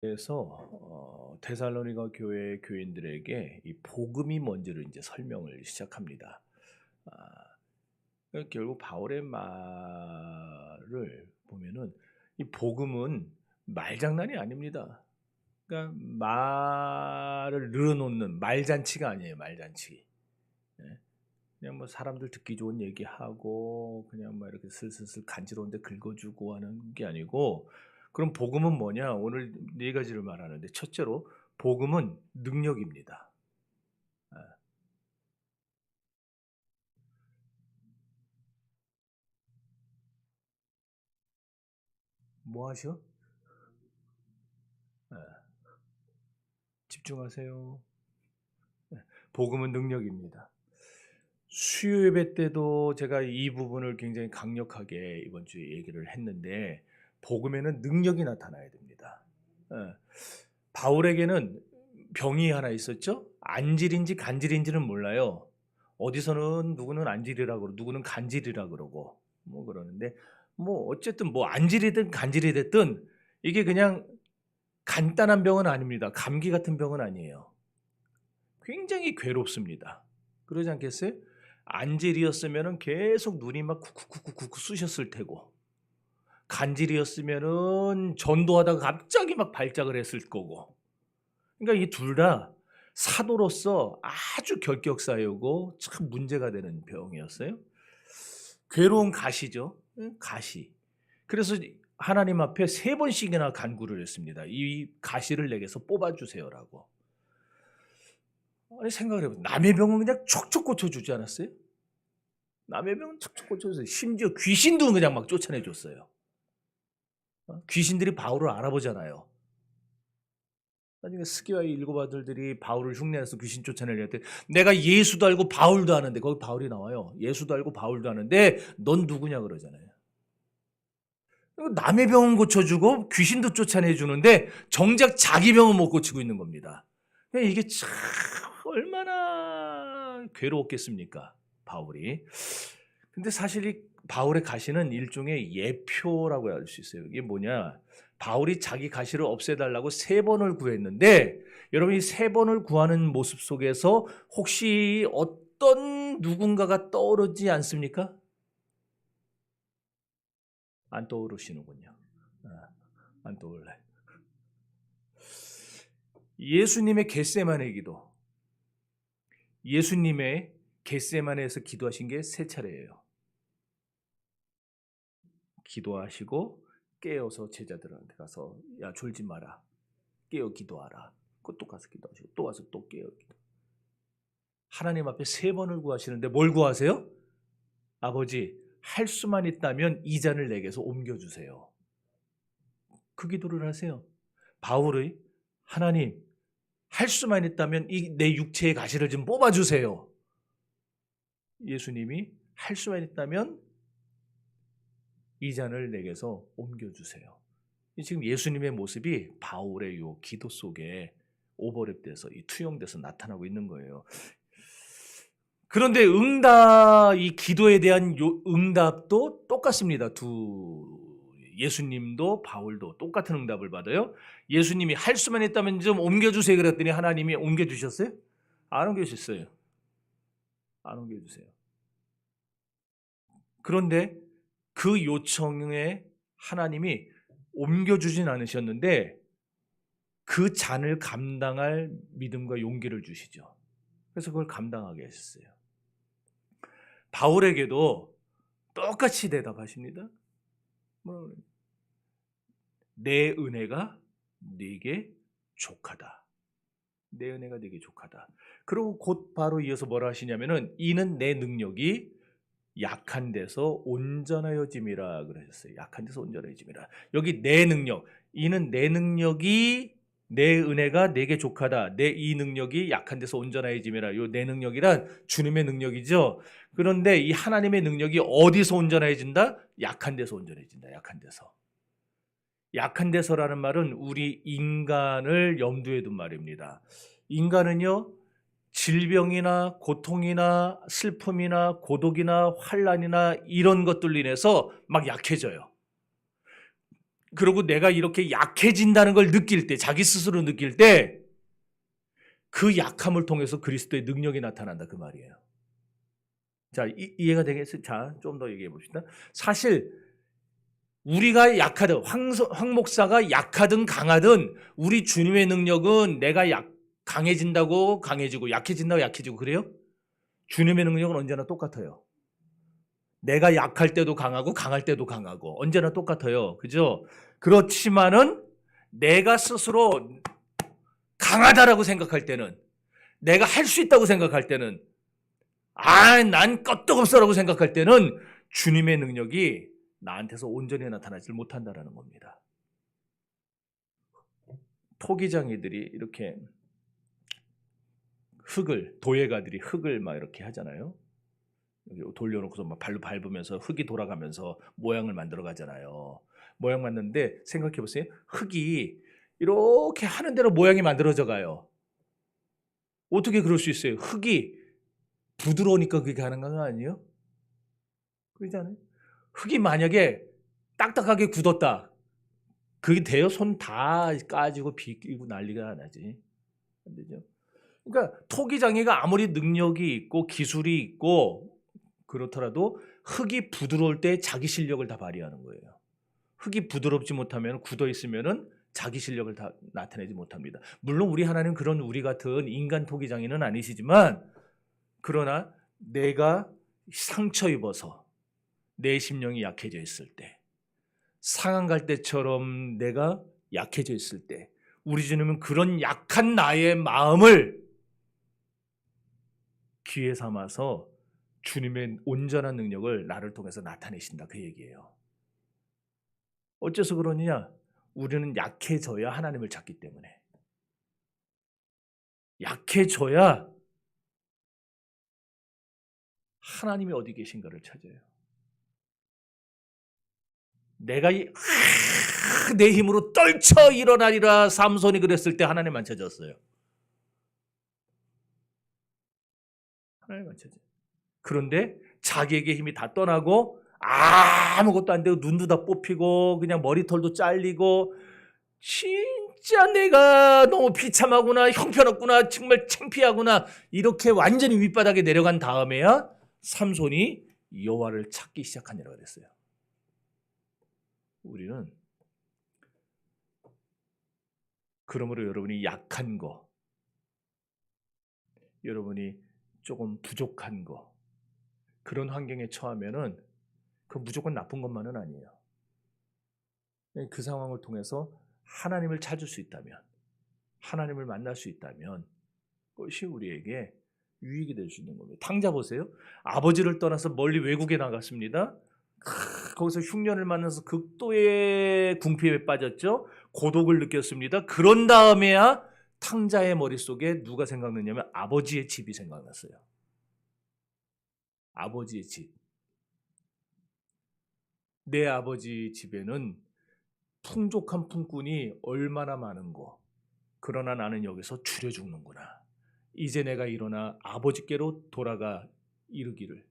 그래서 데살로니가 교회 교인들에게 이 복음이 뭔지를 이제 설명을 시작합니다. 아, 결국 바울의 말을 보면은 이 복음은 말장난이 아닙니다. 그러니까 말을 늘어놓는 말잔치가 아니에요, 말잔치. 예. 그냥 뭐 사람들 듣기 좋은 얘기하고 그냥 뭐 이렇게 슬슬슬 간지러운데 긁어주고 하는 게 아니고, 그럼 복음은 뭐냐? 오늘 네 가지를 말하는데, 첫째로 복음은 능력입니다. 아, 뭐 하셔? 아, 집중하세요. 복음은 능력입니다. 수요 예배 때도 제가 이 부분을 굉장히 강력하게 이번 주에 얘기를 했는데, 복음에는 능력이 나타나야 됩니다. 예. 바울에게는 병이 하나 있었죠. 안질인지 간질인지는 몰라요. 어디서는 누구는 안질이라 그러고 누구는 간질이라 그러고 뭐 그러는데, 뭐 어쨌든 뭐 안질이든 간질이 됐든 이게 그냥 간단한 병은 아닙니다. 감기 같은 병은 아니에요. 굉장히 괴롭습니다. 그러지 않겠어요? 안질이었으면은 계속 눈이 막 쿡쿡쿡쿡 쑤셨을 테고, 간질이었으면은 전도하다가 갑자기 막 발작을 했을 거고. 그러니까 이 둘 다 사도로서 아주 결격사유고 참 문제가 되는 병이었어요. 괴로운 가시죠. 가시. 그래서 하나님 앞에 세 번씩이나 간구를 했습니다. 이 가시를 내게서 뽑아주세요라고. 아니 생각을 해보세요. 남의 병은 그냥 촉촉 고쳐주지 않았어요? 남의 병은 촉촉 고쳐줬어요. 심지어 귀신도 그냥 막 쫓아내줬어요. 귀신들이 바울을 알아보잖아요. 나중에 스기와의 일곱 아들들이 바울을 흉내내서 귀신 쫓아내려 때, 내가 예수도 알고 바울도 아는데, 거기 바울이 나와요. 예수도 알고 바울도 아는데 넌 누구냐 그러잖아요. 남의 병은 고쳐주고 귀신도 쫓아내주는데 정작 자기 병은 못 고치고 있는 겁니다. 이게 참 얼마나 괴로웠겠습니까, 바울이. 근데 사실 이 바울의 가시는 일종의 예표라고 할 수 있어요. 이게 뭐냐? 바울이 자기 가시를 없애달라고 세 번을 구했는데, 여러분 이 세 번을 구하는 모습 속에서 혹시 어떤 누군가가 떠오르지 않습니까? 안 떠오르시는군요. 아, 안 떠올라요. 예수님의 겟세마네 기도. 예수님의 겟세마네에서 기도하신 게 세 차례예요. 기도하시고 깨어서 제자들한테 가서 야 졸지 마라. 깨어 기도하라. 또 가서 기도하시고 또 와서 또 깨어 기도. 하나님 앞에 세 번을 구하시는데 뭘 구하세요? 아버지, 할 수만 있다면 이 잔을 내게서 옮겨주세요. 그 기도를 하세요. 바울의 하나님, 할 수만 있다면 이 내 육체의 가시를 좀 뽑아주세요. 예수님이 할 수만 있다면 이 잔을 내게서 옮겨주세요. 지금 예수님의 모습이 바울의 요 기도 속에 오버랩돼서 이 투영돼서 나타나고 있는 거예요. 그런데 이 기도에 대한 응답도 똑같습니다. 예수님도 바울도 똑같은 응답을 받아요. 예수님이 할 수만 있다면 좀 옮겨주세요 그랬더니 하나님이 옮겨주셨어요? 안 옮겨주셨어요. 안 옮겨주세요. 그런데 그 요청에 하나님이 옮겨주진 않으셨는데 그 잔을 감당할 믿음과 용기를 주시죠. 그래서 그걸 감당하게 하셨어요. 바울에게도 똑같이 대답하십니다. 내 은혜가 네게 족하다. 내 은혜가 네게 족하다. 그리고 곧 바로 이어서 뭐라 하시냐면은 이는 내 능력이 약한 데서 온전하여짐이라 그러셨어요. 약한 데서 온전해짐이라. 여기 내 능력, 이는 내 능력이 내 은혜가 내게 족하다. 내 이 능력이 약한 데서 온전해짐이라. 요 내 능력이란 주님의 능력이죠. 그런데 이 하나님의 능력이 어디서 온전해진다? 약한 데서 온전해진다. 약한 데서. 약한 데서라는 말은 우리 인간을 염두에 둔 말입니다. 인간은요, 질병이나 고통이나 슬픔이나 고독이나 환란이나 이런 것들로 인해서 막 약해져요. 그리고 내가 이렇게 약해진다는 걸 느낄 때, 자기 스스로 느낄 때 그 약함을 통해서 그리스도의 능력이 나타난다 그 말이에요. 자, 이해가 되겠어요? 자, 좀 더 얘기해 봅시다. 사실 우리가 약하든 황 목사가 약하든 강하든 우리 주님의 능력은 내가 강해진다고 강해지고 약해진다고 약해지고 그래요? 주님의 능력은 언제나 똑같아요. 내가 약할 때도 강하고 강할 때도 강하고 언제나 똑같아요. 그죠? 그렇지만은 내가 스스로 강하다라고 생각할 때는, 내가 할 수 있다고 생각할 때는, 난 끄떡없어라고 생각할 때는 주님의 능력이 나한테서 온전히 나타나지 못한다라는 겁니다. 토기장이들이 이렇게 도예가들이 흙을 막 이렇게 하잖아요. 돌려놓고서 막 발로 밟으면서 흙이 돌아가면서 모양을 만들어 가잖아요. 모양 만드는데 생각해 보세요. 흙이 이렇게 하는 대로 모양이 만들어져 가요. 어떻게 그럴 수 있어요? 흙이 부드러우니까 그게 가능한 거 아니에요? 그러지 않아요? 흙이 만약에 딱딱하게 굳었다. 그게 돼요? 손 다 까지고 비끼고 난리가 안 나지. 안 되죠? 그러니까 토기장이가 아무리 능력이 있고 기술이 있고 그렇더라도 흙이 부드러울 때 자기 실력을 다 발휘하는 거예요. 흙이 부드럽지 못하면 굳어 있으면은 자기 실력을 다 나타내지 못합니다. 물론 우리 하나님 그런 우리 같은 인간 토기장이는 아니시지만, 그러나 내가 상처 입어서 내 심령이 약해져 있을 때, 상한 갈대처럼 내가 약해져 있을 때 우리 주님은 그런 약한 나의 마음을 기회 삼아서 주님의 온전한 능력을 나를 통해서 나타내신다 그 얘기예요. 어째서 그러느냐? 우리는 약해져야 하나님을 찾기 때문에. 약해져야 하나님이 어디 계신가를 찾아요. 내가 내 힘으로 떨쳐 일어나리라 삼손이 그랬을 때 하나님만 찾았어요. 하나님만 찾아요. 그런데 자기에게 힘이 다 떠나고 아무것도 안 되고 눈도 다 뽑히고 그냥 머리털도 잘리고 진짜 내가 너무 비참하구나, 형편없구나, 정말 창피하구나 이렇게 완전히 윗바닥에 내려간 다음에야 삼손이 여호와를 찾기 시작하니라 그랬어요. 우리는 그러므로 여러분이 약한 거, 여러분이 조금 부족한 거, 그런 환경에 처하면은 그 무조건 나쁜 것만은 아니에요. 그 상황을 통해서 하나님을 찾을 수 있다면, 하나님을 만날 수 있다면 그것이 우리에게 유익이 될 수 있는 겁니다. 탕자 보세요. 아버지를 떠나서 멀리 외국에 나갔습니다. 거기서 흉년을 만나서 극도의 궁핍에 빠졌죠. 고독을 느꼈습니다. 그런 다음에야 탕자의 머릿속에 누가 생각났냐면 아버지의 집이 생각났어요. 아버지의 집. 내 아버지 집에는 풍족한 품꾼이 얼마나 많은고, 그러나 나는 여기서 줄여 죽는구나. 이제 내가 일어나 아버지께로 돌아가 이르기를,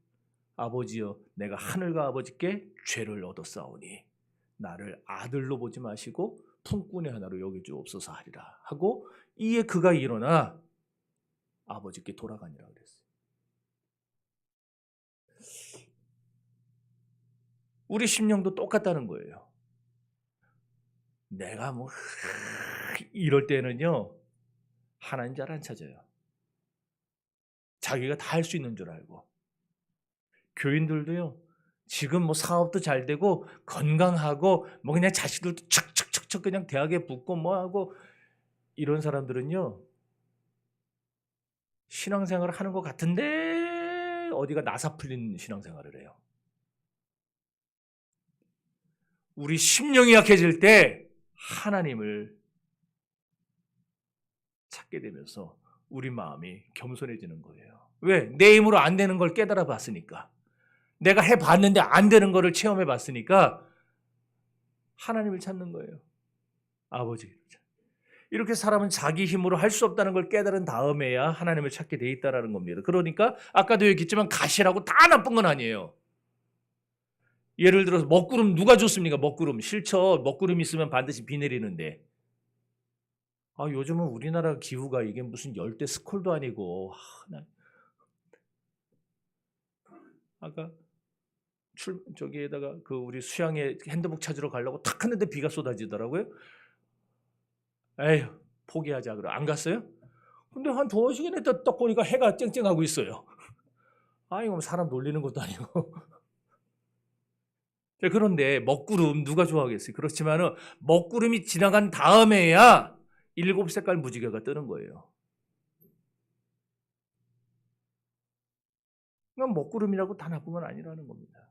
아버지여 내가 하늘과 아버지께 죄를 얻었사오니 나를 아들로 보지 마시고 품꾼의 하나로 여겨주옵소서 하리라 하고, 이에 그가 일어나 아버지께 돌아가니라 그랬어요. 우리 심령도 똑같다는 거예요. 내가 뭐 이럴 때는요 하나님 잘 안 찾아요. 자기가 다 할 수 있는 줄 알고. 교인들도요 지금 뭐 사업도 잘 되고 건강하고 뭐 그냥 자식들도 척척척척 그냥 대학에 붙고 뭐 하고 이런 사람들은요 신앙생활을 하는 것 같은데 어디가 나사 풀린 신앙생활을 해요. 우리 심령이 약해질 때 하나님을 찾게 되면서 우리 마음이 겸손해지는 거예요. 왜? 내 힘으로 안 되는 걸 깨달아 봤으니까. 내가 해봤는데 안 되는 거를 체험해 봤으니까 하나님을 찾는 거예요. 아버지를 찾는. 이렇게 사람은 자기 힘으로 할 수 없다는 걸 깨달은 다음에야 하나님을 찾게 돼 있다는 겁니다. 그러니까 아까도 얘기했지만 가시라고 다 나쁜 건 아니에요. 예를 들어서 먹구름 누가 줬습니까? 먹구름. 싫죠. 먹구름 있으면 반드시 비 내리는데. 요즘은 우리나라 기후가 이게 무슨 열대 스콜도 아니고. 아까 저기에다가 그 우리 수양에 핸드북 찾으러 가려고 탁 하는데 비가 쏟아지더라고요. 에휴, 포기하자. 그래. 안 갔어요? 근데 한 2시간 있다 딱 보니까 해가 쨍쨍하고 있어요. 이거 사람 놀리는 것도 아니고. 그런데 먹구름 누가 좋아하겠어요? 그렇지만은 먹구름이 지나간 다음에야 7색깔 무지개가 뜨는 거예요. 그러니까 먹구름이라고 다 나쁜 건 아니라는 겁니다.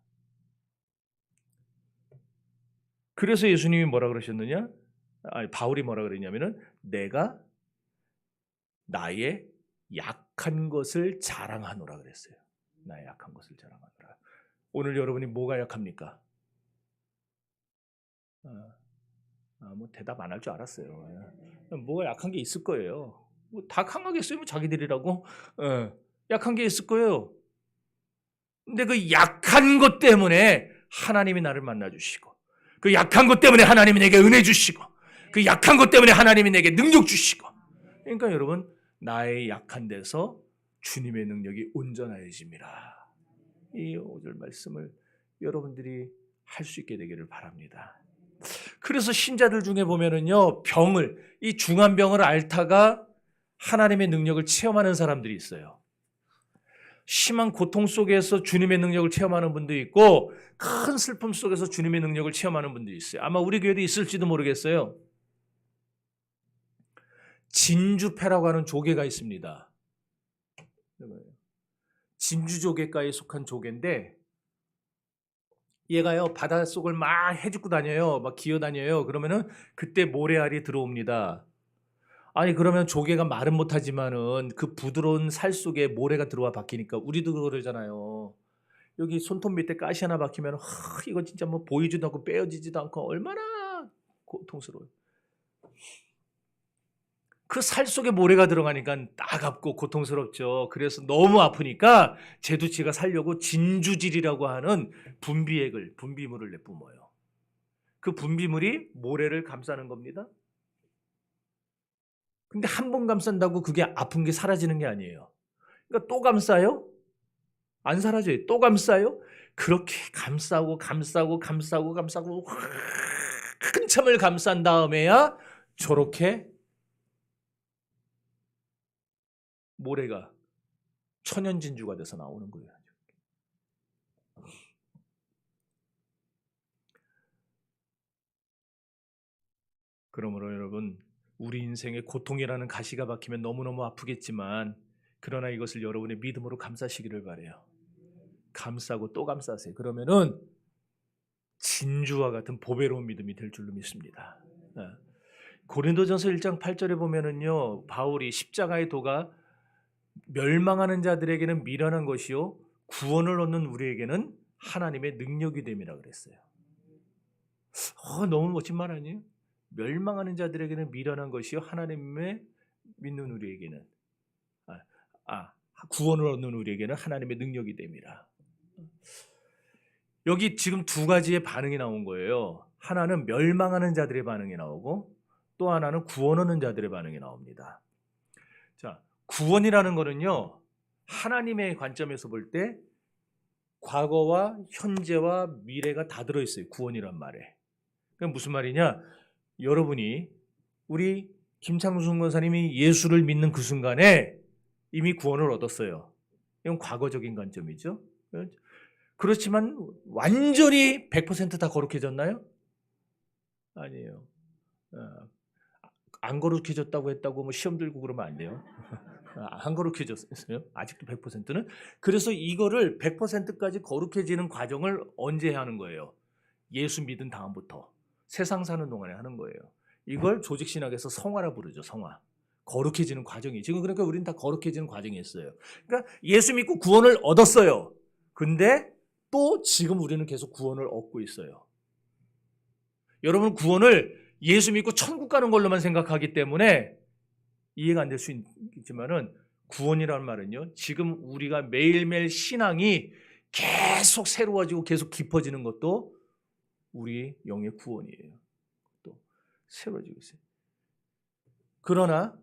그래서 예수님이 뭐라 그러셨느냐? 바울이 뭐라 그랬냐면은 내가 나의 약한 것을 자랑하노라 그랬어요. 나의 약한 것을 자랑하노라. 오늘 여러분이 뭐가 약합니까? 뭐 대답 안 할 줄 알았어요. 뭐가 약한 게 있을 거예요. 다 강하겠어요, 자기들이라고. 약한 게 있을 거예요. 근데 그 약한 것 때문에 하나님이 나를 만나 주시고, 그 약한 것 때문에 하나님이 내게 은혜 주시고, 그 약한 것 때문에 하나님이 내게 능력 주시고. 그러니까 여러분, 나의 약한 데서 주님의 능력이 온전하여집니다. 이 5절 말씀을 여러분들이 할 수 있게 되기를 바랍니다. 그래서 신자들 중에 보면은요, 이 중한 병을 앓다가 하나님의 능력을 체험하는 사람들이 있어요. 심한 고통 속에서 주님의 능력을 체험하는 분도 있고, 큰 슬픔 속에서 주님의 능력을 체험하는 분도 있어요. 아마 우리 교회도 있을지도 모르겠어요. 진주패라고 하는 조개가 있습니다. 진주조개과에 속한 조개인데, 얘가요 바닷속을 막 헤집고 다녀요. 막 기어다녀요. 그러면은 그때 모래알이 들어옵니다. 그러면 조개가 말은 못하지만은 그 부드러운 살 속에 모래가 들어와 박히니까 우리도 그러잖아요. 여기 손톱 밑에 가시 하나 박히면 이거 진짜 뭐 보이지도 않고 빼어지지도 않고 얼마나 고통스러워요. 그 살 속에 모래가 들어가니까 따갑고 고통스럽죠. 그래서 너무 아프니까 제두치가 살려고 진주질이라고 하는 분비물을 내뿜어요. 그 분비물이 모래를 감싸는 겁니다. 근데 한 번 감싼다고 그게 아픈 게 사라지는 게 아니에요. 그러니까 또 감싸요? 안 사라져요. 또 감싸요? 그렇게 감싸고 한참을 감싼 다음에야 저렇게 모래가 천연진주가 돼서 나오는 거예요. 그러므로 여러분, 우리 인생에 고통이라는 가시가 박히면 너무너무 아프겠지만, 그러나 이것을 여러분의 믿음으로 감싸시기를 바라요. 감싸고 또 감싸세요. 그러면은 진주와 같은 보배로운 믿음이 될 줄로 믿습니다. 고린도전서 1장 8절에 보면은요, 바울이 십자가의 도가 멸망하는 자들에게는 미련한 것이요 구원을 얻는 우리에게는 하나님의 능력이 됨이라 그랬어요. 너무 멋진 말 아니에요? 멸망하는 자들에게는 미련한 것이요 하나님의 믿는 우리에게는 구원을 얻는 우리에게는 하나님의 능력이 됨이라. 여기 지금 두 가지의 반응이 나온 거예요. 하나는 멸망하는 자들의 반응이 나오고 또 하나는 구원 얻는 자들의 반응이 나옵니다. 자, 구원이라는 거는요, 하나님의 관점에서 볼 때 과거와 현재와 미래가 다 들어있어요. 구원이란 말에. 그게 무슨 말이냐? 여러분이 우리 김창순 권사님이 예수를 믿는 그 순간에 이미 구원을 얻었어요. 이건 과거적인 관점이죠. 그렇지만 완전히 100% 다 거룩해졌나요? 아니에요. 안 거룩해졌다고 했다고 뭐 시험 들고 그러면 안 돼요. 안 거룩해졌어요. 아직도 100%는. 그래서 이거를 100%까지 거룩해지는 과정을 언제 하는 거예요? 예수 믿은 다음부터 세상 사는 동안에 하는 거예요. 이걸 조직신학에서 성화라 부르죠. 성화. 거룩해지는 과정이. 지금 그러니까 우리는 다 거룩해지는 과정이 있어요. 그러니까 예수 믿고 구원을 얻었어요. 근데 또 지금 우리는 계속 구원을 얻고 있어요. 여러분, 구원을 예수 믿고 천국 가는 걸로만 생각하기 때문에 이해가 안 될 수 있지만은, 구원이라는 말은요, 지금 우리가 매일매일 신앙이 계속 새로워지고 계속 깊어지는 것도 우리 영의 구원이에요. 또 새로워지고 있어요. 그러나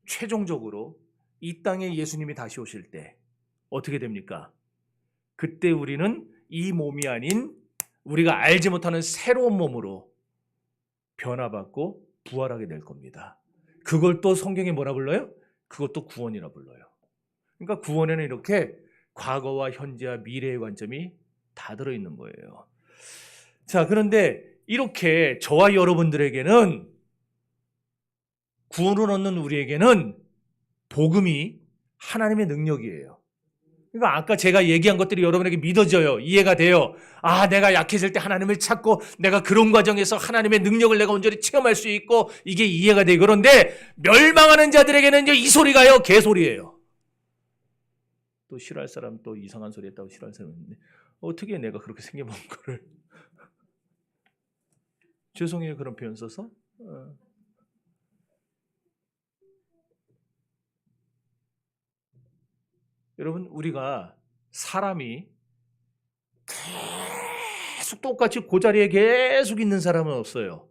최종적으로 이 땅에 예수님이 다시 오실 때 어떻게 됩니까? 그때 우리는 이 몸이 아닌 우리가 알지 못하는 새로운 몸으로 변화받고 부활하게 될 겁니다. 그걸 또 성경에 뭐라 불러요? 그것도 구원이라 불러요. 그러니까 구원에는 이렇게 과거와 현재와 미래의 관점이 다 들어있는 거예요. 자, 그런데 이렇게 저와 여러분들에게는, 구원을 얻는 우리에게는 복음이 하나님의 능력이에요. 그러니까 아까 제가 얘기한 것들이 여러분에게 믿어져요. 이해가 돼요. 아, 내가 약해질 때 하나님을 찾고 내가 그런 과정에서 하나님의 능력을 내가 온전히 체험할 수 있고 이게 이해가 돼요. 그런데 멸망하는 자들에게는 이제 이 소리가요, 개소리예요. 또 싫어할 사람, 또 이상한 소리 했다고 싫어할 사람이 있는데 어떻게 내가 그렇게 생겨본 거를 죄송해요, 그런 표현 써서. 여러분, 우리가 사람이 계속 똑같이 그 자리에 계속 있는 사람은 없어요.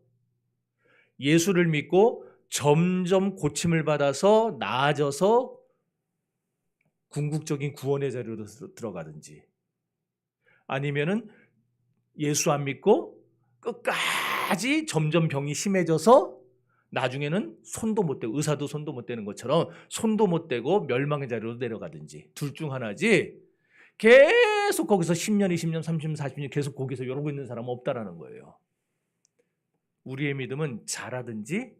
예수를 믿고 점점 고침을 받아서 나아져서 궁극적인 구원의 자리로 들어가든지, 아니면은 예수 안 믿고 끝까지 점점 병이 심해져서 나중에는 손도 못 대고, 의사도 손도 못 대는 것처럼 손도 못 대고 멸망의 자리로 내려가든지, 둘 중 하나지 계속 거기서 10년, 20년, 30년, 40년 계속 거기서 이러고 있는 사람은 없다라는 거예요. 우리의 믿음은 자라든지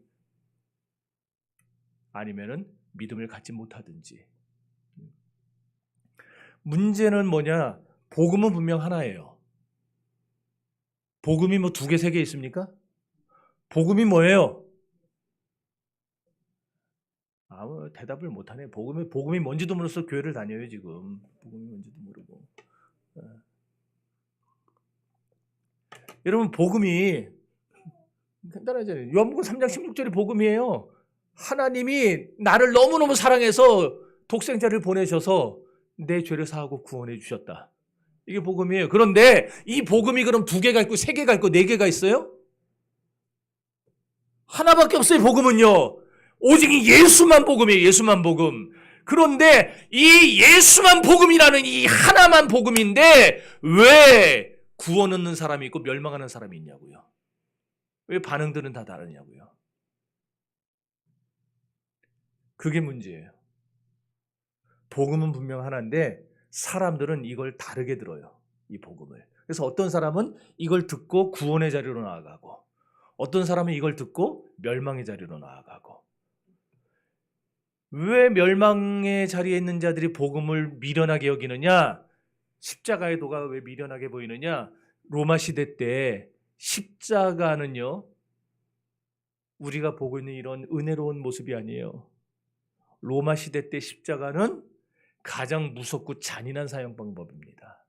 아니면은 믿음을 갖지 못하든지. 문제는 뭐냐? 복음은 분명 하나예요. 복음이 뭐 2개, 3개 있습니까? 복음이 뭐예요? 아무 대답을 못하네. 복음이 뭔지도 모르면서 교회를 다녀요 지금. 복음이 뭔지도 모르고. 여러분, 복음이 간단하잖아요. 요한복음 3장 16절이 복음이에요. 하나님이 나를 너무너무 사랑해서 독생자를 보내셔서 내 죄를 사하고 구원해 주셨다. 이게 복음이에요. 그런데 이 복음이 그럼 2개가 있고 3개가 있고 4개가 있어요? 하나밖에 없어요. 복음은요. 오직 예수만 복음이에요. 예수만 복음. 그런데 이 예수만 복음이라는 이 하나만 복음인데 왜 구원 얻는 사람이 있고 멸망하는 사람이 있냐고요. 왜 반응들은 다 다르냐고요. 그게 문제예요. 복음은 분명 하나인데 사람들은 이걸 다르게 들어요. 이 복음을. 그래서 어떤 사람은 이걸 듣고 구원의 자리로 나아가고, 어떤 사람은 이걸 듣고 멸망의 자리로 나아가고. 왜 멸망의 자리에 있는 자들이 복음을 미련하게 여기느냐? 십자가의 도가 왜 미련하게 보이느냐? 로마 시대 때 십자가는요, 우리가 보고 있는 이런 은혜로운 모습이 아니에요. 로마 시대 때 십자가는 가장 무섭고 잔인한 사형 방법입니다.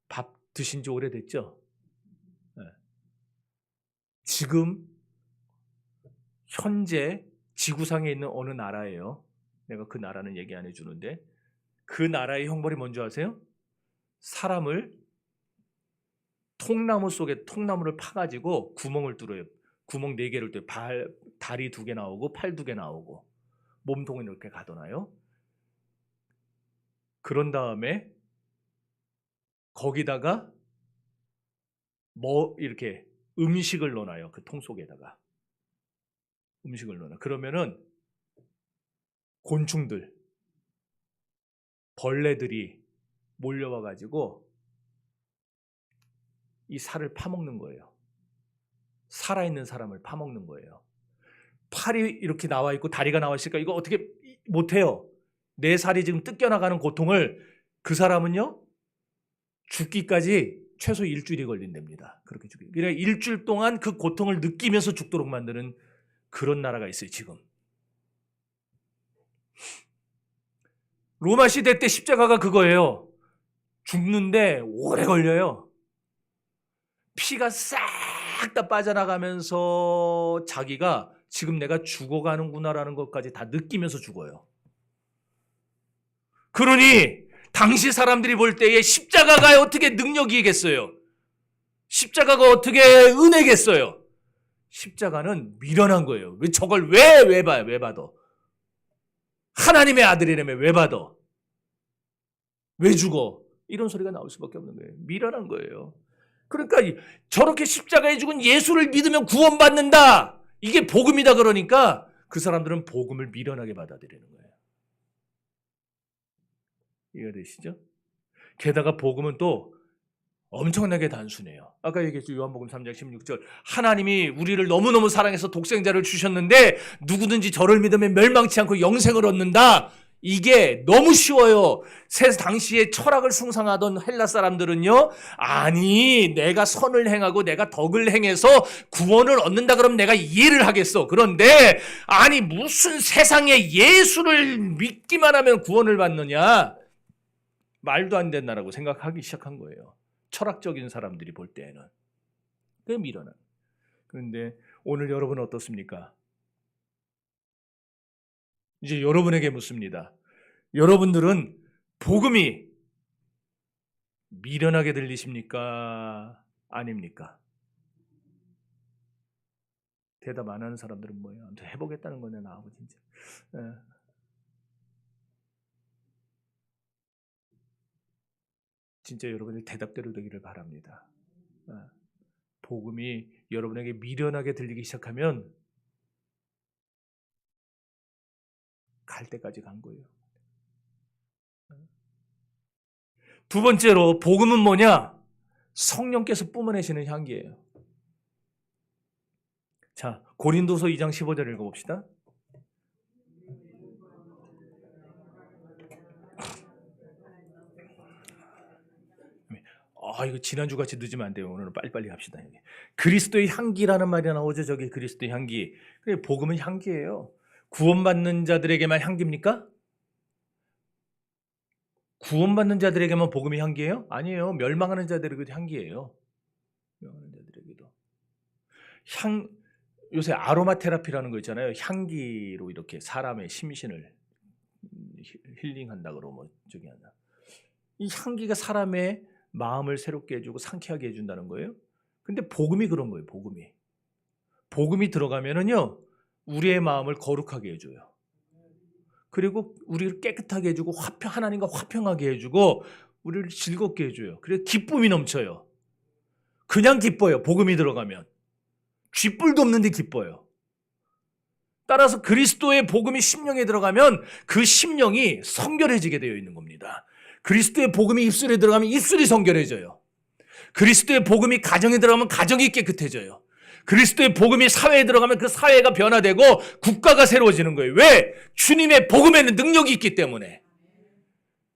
밥 드신 지 오래됐죠? 네. 지금 현재 지구상에 있는 어느 나라예요. 내가 그 나라는 얘기 안 해주는데, 그 나라의 형벌이 뭔지 아세요? 사람을 통나무 속에 통나무를 파가지고 구멍을 뚫어요. 구멍 4개를 뚫어요. 다리 2개 나오고 팔 2개 나오고 몸통을 이렇게 가둬놔요. 그런 다음에 거기다가 뭐 이렇게 음식을 넣어놔요. 그 통 속에다가 음식을 넣어놔. 그러면은 곤충들, 벌레들이 몰려와가지고 이 살을 파먹는 거예요. 살아있는 사람을 파먹는 거예요. 팔이 이렇게 나와 있고 다리가 나와 있으니까 이거 어떻게 못해요. 내 살이 지금 뜯겨나가는 고통을 그 사람은요, 죽기까지 최소 일주일이 걸린답니다. 그렇게 죽기. 그러니까 일주일 동안 그 고통을 느끼면서 죽도록 만드는 그런 나라가 있어요, 지금. 로마 시대 때 십자가가 그거예요. 죽는데 오래 걸려요. 피가 싹 다 빠져나가면서 자기가 지금 내가 죽어가는구나라는 것까지 다 느끼면서 죽어요. 그러니 당시 사람들이 볼 때에 십자가가 어떻게 능력이겠어요? 십자가가 어떻게 은혜겠어요? 십자가는 미련한 거예요. 왜 저걸 왜 봐요? 왜 받아? 하나님의 아들이라며 왜 받아? 왜 죽어? 이런 소리가 나올 수밖에 없는 거예요. 미련한 거예요. 그러니까 저렇게 십자가에 죽은 예수를 믿으면 구원받는다. 이게 복음이다 그러니까 그 사람들은 복음을 미련하게 받아들이는 거예요. 이해가 되시죠? 게다가 복음은 또 엄청나게 단순해요. 아까 얘기했죠. 요한복음 3장 16절. 하나님이 우리를 너무너무 사랑해서 독생자를 주셨는데 누구든지 저를 믿으면 멸망치 않고 영생을 얻는다. 이게 너무 쉬워요. 당시에 철학을 숭상하던 헬라 사람들은요. 아니 내가 선을 행하고 내가 덕을 행해서 구원을 얻는다 그러면 내가 이해를 하겠어. 그런데 아니 무슨 세상에 예수를 믿기만 하면 구원을 받느냐. 말도 안 된다라고 생각하기 시작한 거예요. 철학적인 사람들이 볼 때에는. 그게 미련한. 그런데 오늘 여러분은 어떻습니까? 이제 여러분에게 묻습니다. 여러분들은 복음이 미련하게 들리십니까? 아닙니까? 대답 안 하는 사람들은 뭐예요? 아무튼 해보겠다는 거네 나하고 진짜. 진짜 여러분이 대답대로 되기를 바랍니다. 복음이 여러분에게 미련하게 들리기 시작하면 갈 때까지 간 거예요. 두 번째로 복음은 뭐냐? 성령께서 뿜어내시는 향기예요. 자, 고린도서 2장 15절 읽어봅시다. 이거 지난주 같이 늦으면 안 돼요. 오늘은 빨리빨리 합시다. 여기. 그리스도의 향기라는 말이 나오죠. 저기 그리스도의 향기. 그래, 복음은 향기예요. 구원받는 자들에게만 향기입니까? 구원받는 자들에게만 복음이 향기예요? 아니에요. 멸망하는 자들에게도 향기예요. 멸망하는 자들에게도. 요새 아로마 테라피라는 거 있잖아요. 향기로 이렇게 사람의 심신을 힐링한다 그러면 저기 한다. 이 향기가 사람의 마음을 새롭게 해주고 상쾌하게 해준다는 거예요. 근데 복음이 그런 거예요. 복음이 들어가면은요 우리의 마음을 거룩하게 해줘요. 그리고 우리를 깨끗하게 해주고 하나님과 화평하게 해주고 우리를 즐겁게 해줘요. 그래서 기쁨이 넘쳐요. 그냥 기뻐요. 복음이 들어가면 쥐뿔도 없는데 기뻐요. 따라서 그리스도의 복음이 심령에 들어가면 그 심령이 성결해지게 되어 있는 겁니다. 그리스도의 복음이 입술에 들어가면 입술이 성결해져요. 그리스도의 복음이 가정에 들어가면 가정이 깨끗해져요. 그리스도의 복음이 사회에 들어가면 그 사회가 변화되고 국가가 새로워지는 거예요. 왜? 주님의 복음에는 능력이 있기 때문에.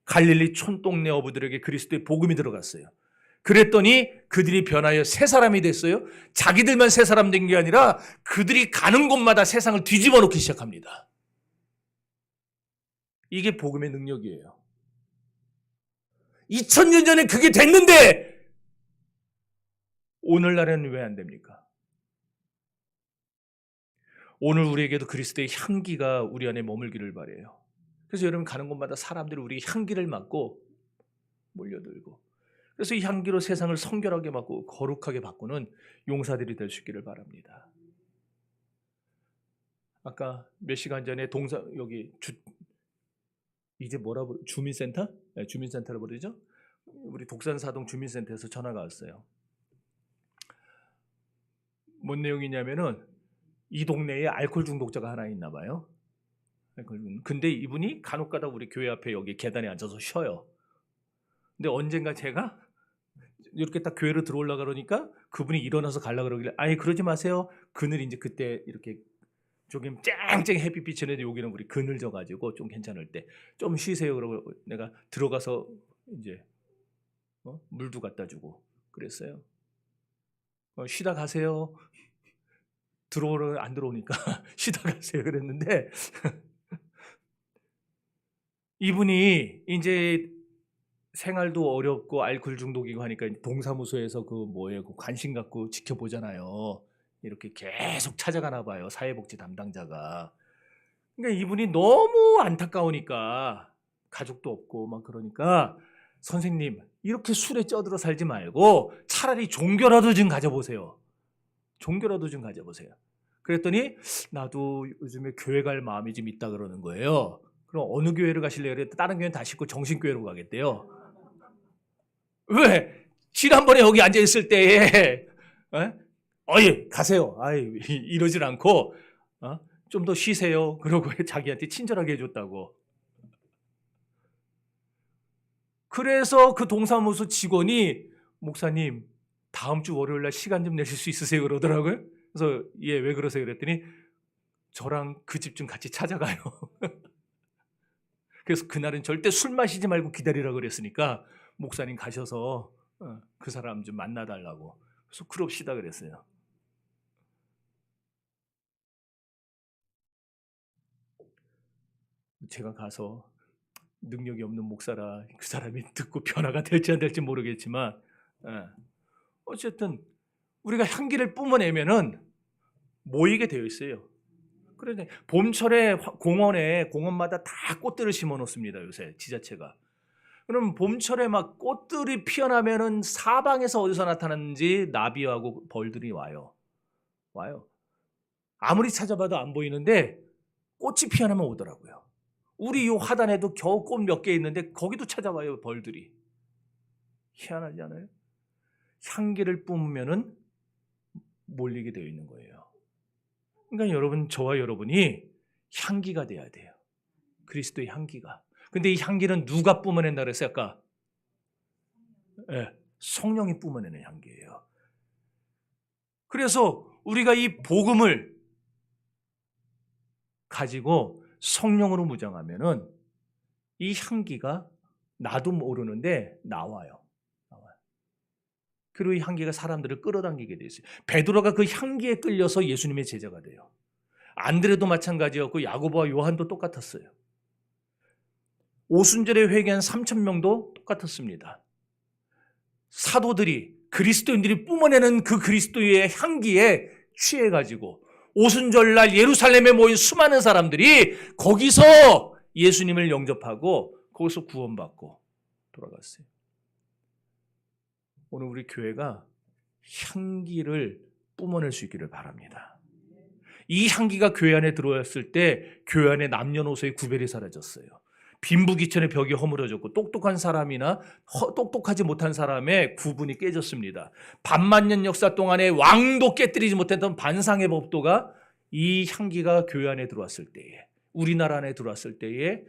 갈릴리 촌동네 어부들에게 그리스도의 복음이 들어갔어요. 그랬더니 그들이 변하여 새 사람이 됐어요. 자기들만 새 사람 된 게 아니라 그들이 가는 곳마다 세상을 뒤집어 놓기 시작합니다. 이게 복음의 능력이에요. 2000년 전에 그게 됐는데 오늘날에는 왜 안 됩니까? 오늘 우리에게도 그리스도의 향기가 우리 안에 머물기를 바라요. 그래서 여러분 가는 곳마다 사람들이 우리 향기를 맡고 몰려들고, 그래서 이 향기로 세상을 성결하게 바꾸고 거룩하게 바꾸는 용사들이 될 수 있기를 바랍니다. 아까 몇 시간 전에 이제 주민센터? 네, 주민센터로 부르죠? 우리 독산사동 주민센터에서 전화가 왔어요. 뭔 내용이냐면은 이 동네에 알코올 중독자가 하나 있나 봐요. 근데 이분이 간혹가다 우리 교회 앞에 여기 계단에 앉아서 쉬어요. 근데 언젠가 제가 이렇게 딱 교회로 들어올라 그러니까 그분이 일어나서 가려고 그러길래 아예 그러지 마세요. 그늘 이제 그때 이렇게 조금 쨍쨍 햇빛 비치는데 여기는 우리 그늘 져가지고 좀 괜찮을 때 좀 쉬세요. 그러고 내가 들어가서 이제 물도 갖다 주고 그랬어요. 쉬다 가세요. 안 들어오니까 쉬다 가세요 그랬는데 이분이 이제 생활도 어렵고 알코올 중독이고 하니까 동사무소에서 그 관심 갖고 지켜보잖아요. 이렇게 계속 찾아가나 봐요. 사회복지 담당자가. 그러니까 이분이 너무 안타까우니까 가족도 없고 막 그러니까 선생님 이렇게 술에 쪄들어 살지 말고 차라리 종교라도 좀 가져보세요. 종교라도 좀 가져보세요. 그랬더니 나도 요즘에 교회 갈 마음이 좀 있다 그러는 거예요. 그럼 어느 교회를 가실래요? 그랬더니 다른 교회는 다 싣고 정신교회로 가겠대요. 왜? 지난번에 여기 앉아있을 때에 어이 가세요. 아이 이러질 않고 좀 더 쉬세요. 그러고 자기한테 친절하게 해줬다고. 그래서 그 동사무소 직원이 목사님 다음 주 월요일 날 시간 좀 내실 수 있으세요? 그러더라고요. 그래서 예, 왜 그러세요? 그랬더니 저랑 그 집 좀 같이 찾아가요. 그래서 그날은 절대 술 마시지 말고 기다리라 그랬으니까 목사님 가셔서 그 사람 좀 만나달라고. 그래서 그럽시다 그랬어요. 제가 가서 능력이 없는 목사라 그 사람이 듣고 변화가 될지 안 될지 모르겠지만 어쨌든 우리가 향기를 뿜어내면은 모이게 되어 있어요. 그런데 봄철에 공원마다 다 꽃들을 심어 놓습니다. 요새 지자체가. 그럼 봄철에 막 꽃들이 피어나면은 사방에서 어디서 나타나는지 나비하고 벌들이 와요. 아무리 찾아봐도 안 보이는데 꽃이 피어나면 오더라고요. 우리 요 하단에도 겨우 꽃 몇 개 있는데 거기도 찾아와요, 벌들이. 희한하지 않아요? 향기를 뿜으면은 몰리게 되어 있는 거예요. 그러니까 여러분, 저와 여러분이 향기가 돼야 돼요. 그리스도의 향기가. 근데 이 향기는 누가 뿜어낸다 그랬어요, 아까? 네, 성령이 뿜어내는 향기예요. 그래서 우리가 이 복음을 가지고 성령으로 무장하면은 이 향기가 나도 모르는데 나와요. 그리고 이 향기가 사람들을 끌어당기게 돼 있어요. 베드로가 그 향기에 끌려서 예수님의 제자가 돼요. 안드레도 마찬가지였고 야고보와 요한도 똑같았어요. 오순절에 회개한 3,000명도 똑같았습니다. 사도들이 그리스도인들이 뿜어내는 그 그리스도의 향기에 취해가지고 오순절날 예루살렘에 모인 수많은 사람들이 거기서 예수님을 영접하고 거기서 구원받고 돌아갔어요. 오늘 우리 교회가 향기를 뿜어낼 수 있기를 바랍니다. 이 향기가 교회 안에 들어왔을 때 교회 안에 남녀노소의 구별이 사라졌어요. 빈부귀천의 벽이 허물어졌고 똑똑한 사람이나 똑똑하지 못한 사람의 구분이 깨졌습니다. 반만년 역사 동안에 왕도 깨뜨리지 못했던 반상의 법도가 이 향기가 교회 안에 들어왔을 때에, 우리나라 안에 들어왔을 때에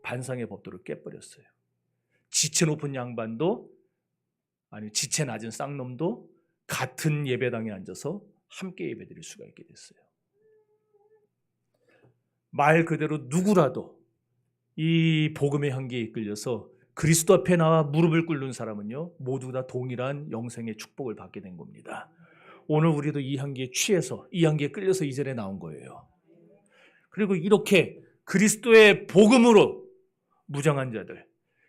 반상의 법도를 깨버렸어요. 지체 높은 양반도 아니 지체 낮은 쌍놈도 같은 예배당에 앉아서 함께 예배드릴 수가 있게 됐어요. 말 그대로 누구라도 이 복음의 향기에 이끌려서 그리스도 앞에 나와 무릎을 꿇는 사람은요, 모두 다 동일한 영생의 축복을 받게 된 겁니다. 오늘 우리도 이 향기에 취해서, 이 향기에 끌려서 이 자리에 나온 거예요. 그리고 이렇게 그리스도의 복음으로 무장한 자들,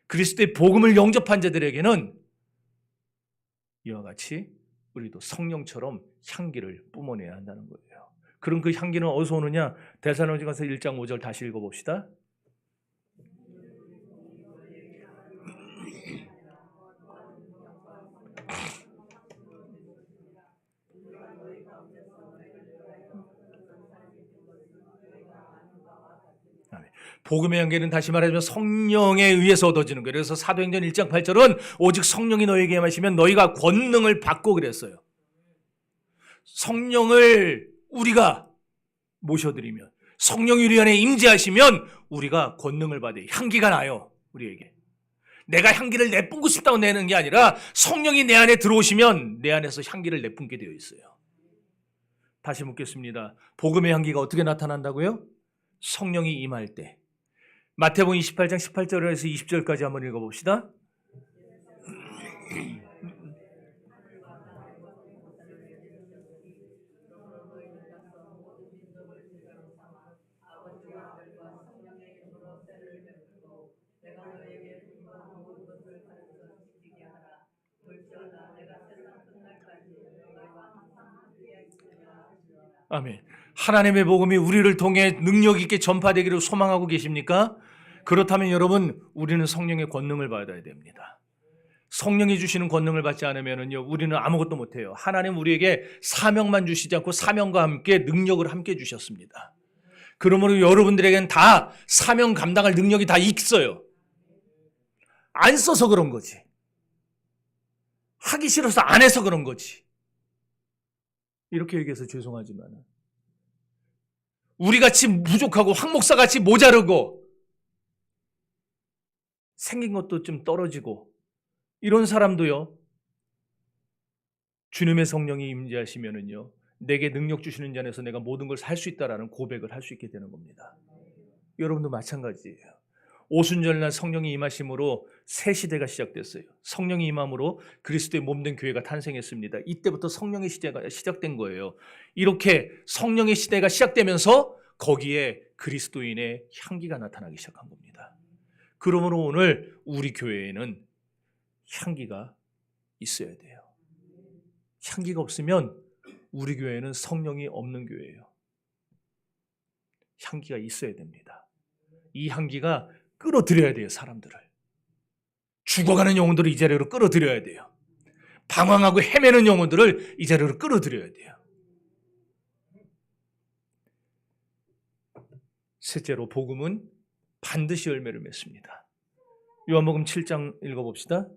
그리스도의 복음을 영접한 자들에게는 이와 같이 우리도 성령처럼 향기를 뿜어내야 한다는 거예요. 그럼 그 향기는 어디서 오느냐? 데살로니가서 1장 5절 다시 읽어봅시다. 복음의 향기는 다시 말하자면 성령에 의해서 얻어지는 거예요. 그래서 사도행전 1장 8절은 오직 성령이 너희에게 임하시면 너희가 권능을 받고 그랬어요. 성령을 우리가 모셔드리면, 성령이 우리 안에 임재하시면 우리가 권능을 받아요. 향기가 나요, 우리에게. 내가 향기를 내뿜고 싶다고 내는 게 아니라 성령이 내 안에 들어오시면 내 안에서 향기를 내뿜게 되어 있어요. 다시 묻겠습니다. 복음의 향기가 어떻게 나타난다고요? 성령이 임할 때. 마태복음 28장 18절에서 20절까지 한번 읽어봅시다. 아멘. 하나님의 복음이 우리를 통해 능력 있게 전파되기를 소망하고 계십니까? 그렇다면 여러분, 우리는 성령의 권능을 받아야 됩니다. 성령이 주시는 권능을 받지 않으면요, 우리는 아무것도 못해요. 하나님 우리에게 사명만 주시지 않고 사명과 함께 능력을 함께 주셨습니다. 그러므로 여러분들에게는 다 사명 감당할 능력이 다 있어요. 안 써서 그런 거지. 하기 싫어서 안 해서 그런 거지. 이렇게 얘기해서 죄송하지만 우리같이 부족하고 황 목사같이 모자르고 생긴 것도 좀 떨어지고 이런 사람도요, 주님의 성령이 임재하시면은요, 내게 능력 주시는 자 안에서 내가 모든 걸 살 수 있다라는 고백을 할 수 있게 되는 겁니다. 여러분도 마찬가지예요. 오순절날 성령이 임하심으로 새 시대가 시작됐어요. 성령이 임함으로 그리스도의 몸된 교회가 탄생했습니다. 이때부터 성령의 시대가 시작된 거예요. 이렇게 성령의 시대가 시작되면서 거기에 그리스도인의 향기가 나타나기 시작한 겁니다. 그러므로 오늘 우리 교회에는 향기가 있어야 돼요. 향기가 없으면 우리 교회는 성령이 없는 교회예요. 향기가 있어야 됩니다. 이 향기가 끌어들여야 돼요. 사람들을. 죽어가는 영혼들을 이 자리로 끌어들여야 돼요. 방황하고 헤매는 영혼들을 이 자리로 끌어들여야 돼요. 셋째로, 복음은 반드시 열매를 맺습니다. 요한복음 7장 읽어봅시다.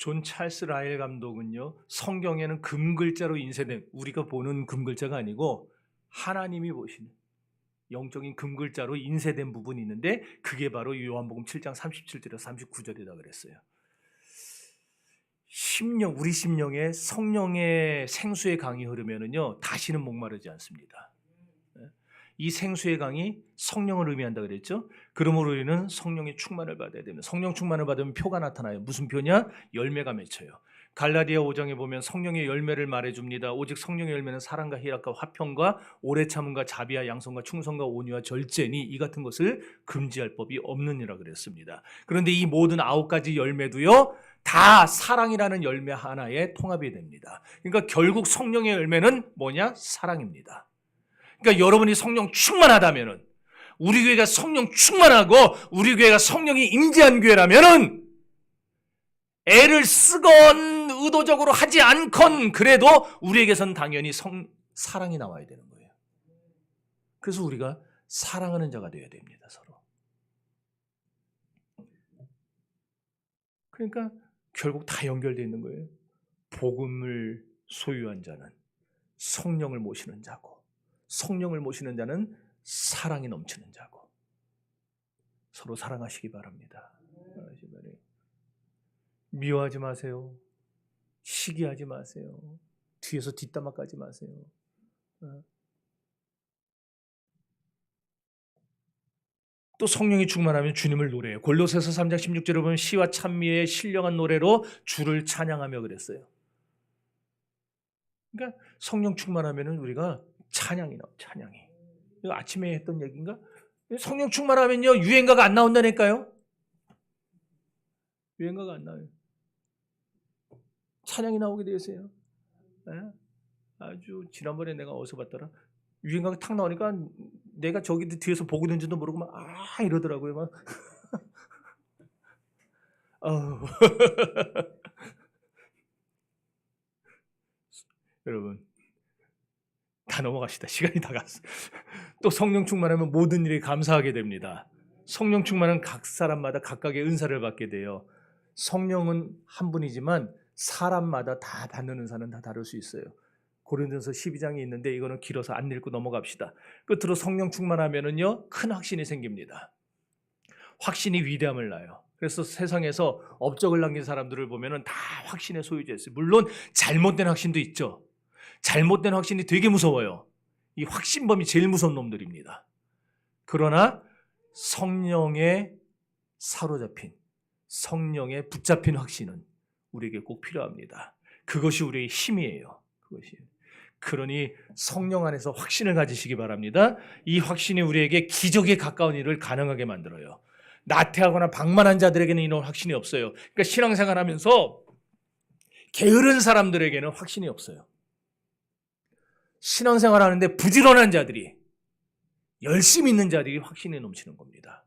존 찰스 라일 감독은요, 성경에는 금글자로 인쇄된, 우리가 보는 금글자가 아니고 하나님이 보시는 영적인 금글자로 인쇄된 부분이 있는데 그게 바로 요한복음 7장 37절에서 39절이다 그랬어요. 심령, 우리 심령에 성령의 생수의 강이 흐르면은요, 다시는 목마르지 않습니다. 이 생수의 강이 성령을 의미한다 그랬죠. 그러므로 우리는 성령의 충만을 받아야 됩니다. 성령 충만을 받으면 표가 나타나요. 무슨 표냐? 열매가 맺혀요. 갈라디아 5장에 보면 성령의 열매를 말해줍니다. 오직 성령의 열매는 사랑과 희락과 화평과 오래 참음과 자비와 양선과 충성과 온유와 절제니 이 같은 것을 금지할 법이 없느니라 그랬습니다. 그런데 이 모든 9가지 열매도요, 다 사랑이라는 열매 하나에 통합이 됩니다. 그러니까 결국 성령의 열매는 뭐냐? 사랑입니다. 그러니까 여러분이 성령 충만하다면은, 우리 교회가 성령 충만하고 우리 교회가 성령이 임재한 교회라면은 애를 쓰건 의도적으로 하지 않건 그래도 우리에게선 당연히 사랑이 나와야 되는 거예요. 그래서 우리가 사랑하는 자가 되어야 됩니다, 서로. 그러니까 결국 다 연결되어 있는 거예요. 복음을 소유한 자는 성령을 모시는 자고, 성령을 모시는 자는 사랑이 넘치는 자고, 서로 사랑하시기 바랍니다. 미워하지 마세요. 시기하지 마세요. 뒤에서 뒷담화 까지 마세요. 또 성령이 충만하면 주님을 노래해요. 골로새서 3장 16절에 보면 시와 찬미의 신령한 노래로 주를 찬양하며 그랬어요. 그러니까 성령 충만하면 우리가 찬양이 나와요. 찬양이. 이거 아침에 했던 얘기인가? 성령 충만하면요, 유행가가 안 나온다니까요. 유행가가 안 나와요. 찬양이 나오게 되었어요. 네? 아주 지난번에 내가 어디서 봤더라. 유행가가 탁 나오니까 내가 저기 뒤에서 보고 있는지도 모르고 막 이러더라고요. 막. 여러분, 다 넘어갑시다. 시간이 다 갔어. 또 성령 충만하면 모든 일이 감사하게 됩니다. 성령 충만은 각 사람마다 각각의 은사를 받게 돼요. 성령은 한 분이지만 사람마다 다 받는 은사는 다 다를 수 있어요. 고린도전서 12장이 있는데 이거는 길어서 안 읽고 넘어갑시다. 끝으로 성령 충만하면은요, 큰 확신이 생깁니다. 확신이 위대함을 낳아요. 그래서 세상에서 업적을 남긴 사람들을 보면은 다 확신의 소유자였어요. 물론 잘못된 확신도 있죠. 잘못된 확신이 되게 무서워요. 이 확신범이 제일 무서운 놈들입니다. 그러나 성령에 사로잡힌, 성령에 붙잡힌 확신은 우리에게 꼭 필요합니다. 그것이 우리의 힘이에요. 그것이. 그러니 성령 안에서 확신을 가지시기 바랍니다. 이 확신이 우리에게 기적에 가까운 일을 가능하게 만들어요. 나태하거나 방만한 자들에게는 이런 확신이 없어요. 그러니까 신앙생활하면서 게으른 사람들에게는 확신이 없어요. 신앙생활하는데 부지런한 자들이, 열심히 있는 자들이 확신이 넘치는 겁니다.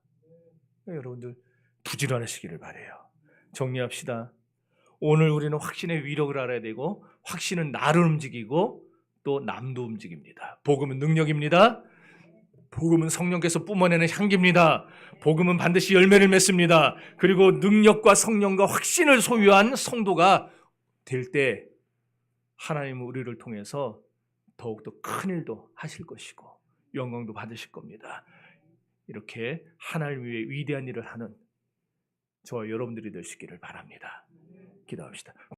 여러분들 부지런하시기를 바라요. 정리합시다. 오늘 우리는 확신의 위력을 알아야 되고, 확신은 나를 움직이고 또 남도 움직입니다. 복음은 능력입니다. 복음은 성령께서 뿜어내는 향기입니다. 복음은 반드시 열매를 맺습니다. 그리고 능력과 성령과 확신을 소유한 성도가 될 때 하나님은 우리를 통해서 더욱더 큰 일도 하실 것이고 영광도 받으실 겁니다. 이렇게 하나님 위해 위대한 일을 하는 저와 여러분들이 되시기를 바랍니다. 기도합시다.